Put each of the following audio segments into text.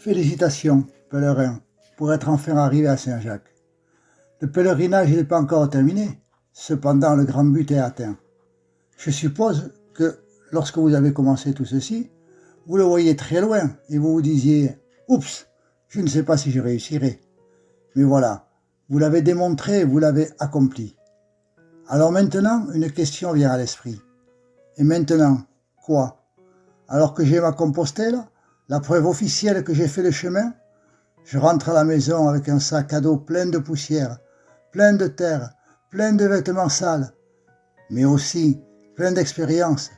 Félicitations, pèlerins, pour être enfin arrivés à Saint-Jacques. Le pèlerinage n'est pas encore terminé, cependant le grand but est atteint. Je suppose que lorsque vous avez commencé tout ceci, vous le voyez très loin et vous vous disiez « Oups, je ne sais pas si je réussirai ». Mais voilà, vous l'avez démontré, vous l'avez accompli. Alors maintenant, une question vient à l'esprit. Et maintenant, quoi? Alors que j'ai ma Compostelle, la preuve officielle que j'ai fait le chemin, je rentre à la maison avec un sac à dos plein de poussière, plein de terre, plein de vêtements sales, mais aussi plein d'expériences,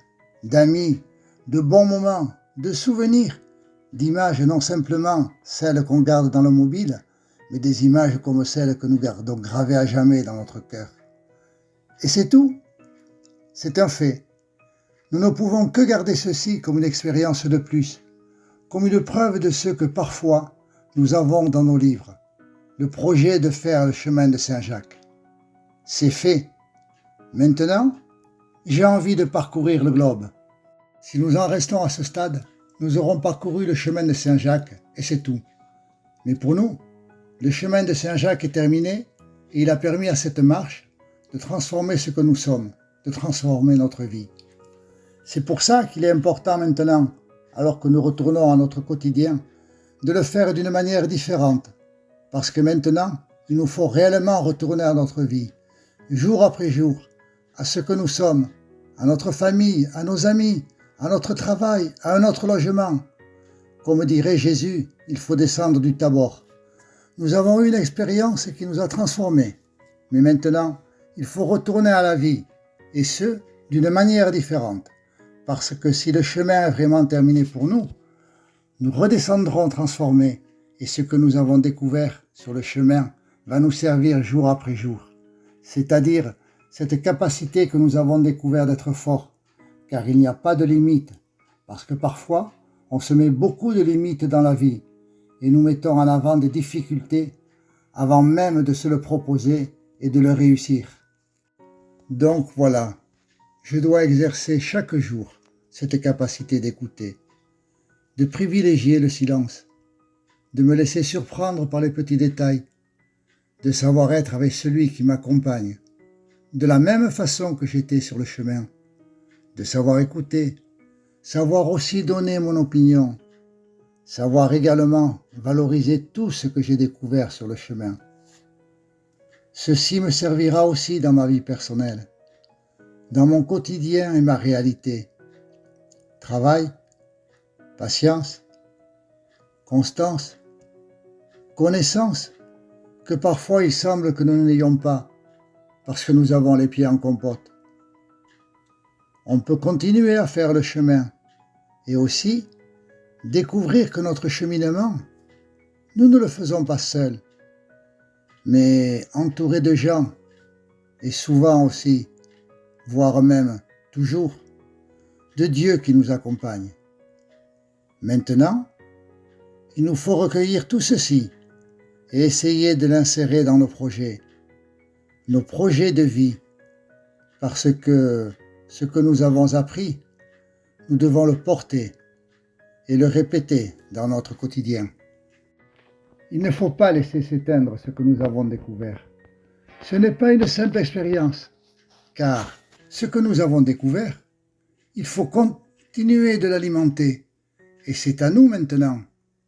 d'amis, de bons moments, de souvenirs, d'images non simplement celles qu'on garde dans le mobile, mais des images comme celles que nous gardons gravées à jamais dans notre cœur. Et c'est tout. C'est un fait. Nous ne pouvons que garder ceci comme une expérience de plus, comme une preuve de ce que parfois nous avons dans nos livres, le projet de faire le chemin de Saint-Jacques. C'est fait. Maintenant, j'ai envie de parcourir le globe. Si nous en restons à ce stade, nous aurons parcouru le chemin de Saint-Jacques et c'est tout. Mais pour nous, le chemin de Saint-Jacques est terminé et il a permis à cette marche de transformer ce que nous sommes, de transformer notre vie. C'est pour ça qu'il est important maintenant, alors que nous retournons à notre quotidien, de le faire d'une manière différente. Parce que maintenant, il nous faut réellement retourner à notre vie, jour après jour, à ce que nous sommes, à notre famille, à nos amis, à notre travail, à un autre logement. Comme dirait Jésus, il faut descendre du Tabor. Nous avons eu une expérience qui nous a transformés. Mais maintenant, il faut retourner à la vie, et ce, d'une manière différente. Parce que si le chemin est vraiment terminé pour nous, nous redescendrons transformés, et ce que nous avons découvert sur le chemin va nous servir jour après jour. C'est-à-dire cette capacité que nous avons découvert d'être forts, car il n'y a pas de limite, parce que parfois, on se met beaucoup de limites dans la vie, et nous mettons en avant des difficultés avant même de se le proposer et de le réussir. Donc voilà, je dois exercer chaque jour cette capacité d'écouter, de privilégier le silence, de me laisser surprendre par les petits détails, de savoir être avec celui qui m'accompagne, de la même façon que j'étais sur le chemin, de savoir écouter, savoir aussi donner mon opinion, savoir également valoriser tout ce que j'ai découvert sur le chemin. Ceci me servira aussi dans ma vie personnelle, dans mon quotidien et ma réalité. Travail, patience, constance, connaissance, que parfois il semble que nous n'ayons pas, parce que nous avons les pieds en compote. On peut continuer à faire le chemin, et aussi découvrir que notre cheminement, nous ne le faisons pas seuls, mais entourés de gens, et souvent aussi, voire même toujours, de Dieu qui nous accompagne. Maintenant, il nous faut recueillir tout ceci et essayer de l'insérer dans nos projets de vie, parce que ce que nous avons appris, nous devons le porter et le répéter dans notre quotidien. Il ne faut pas laisser s'éteindre ce que nous avons découvert. Ce n'est pas une simple expérience, car ce que nous avons découvert, il faut continuer de l'alimenter. Et c'est à nous maintenant,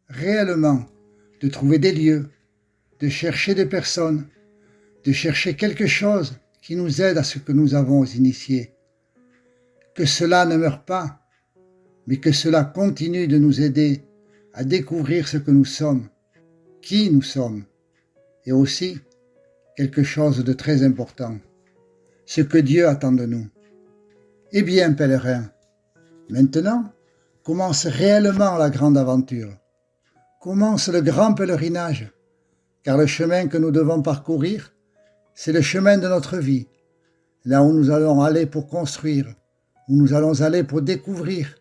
réellement, de trouver des lieux, de chercher des personnes, de chercher quelque chose qui nous aide à ce que nous avons initié. Que cela ne meure pas, mais que cela continue de nous aider à découvrir ce que nous sommes, qui nous sommes, et aussi quelque chose de très important, ce que Dieu attend de nous. Eh bien, pèlerins, maintenant commence réellement la grande aventure, commence le grand pèlerinage, car le chemin que nous devons parcourir, c'est le chemin de notre vie, là où nous allons aller pour construire, où nous allons aller pour découvrir,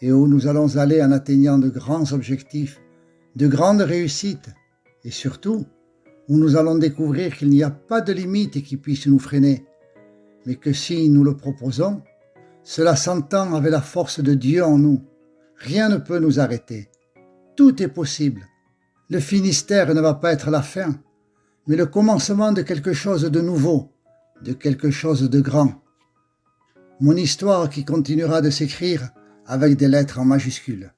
et où nous allons aller en atteignant de grands objectifs, de grandes réussites, et surtout, où nous allons découvrir qu'il n'y a pas de limite qui puisse nous freiner, mais que si nous le proposons, cela s'entend avec la force de Dieu en nous. Rien ne peut nous arrêter. tout est possible. Le Finistère ne va pas être la fin, mais le commencement de quelque chose de nouveau, de quelque chose de grand. Mon histoire qui continuera de s'écrire avec des lettres en majuscules.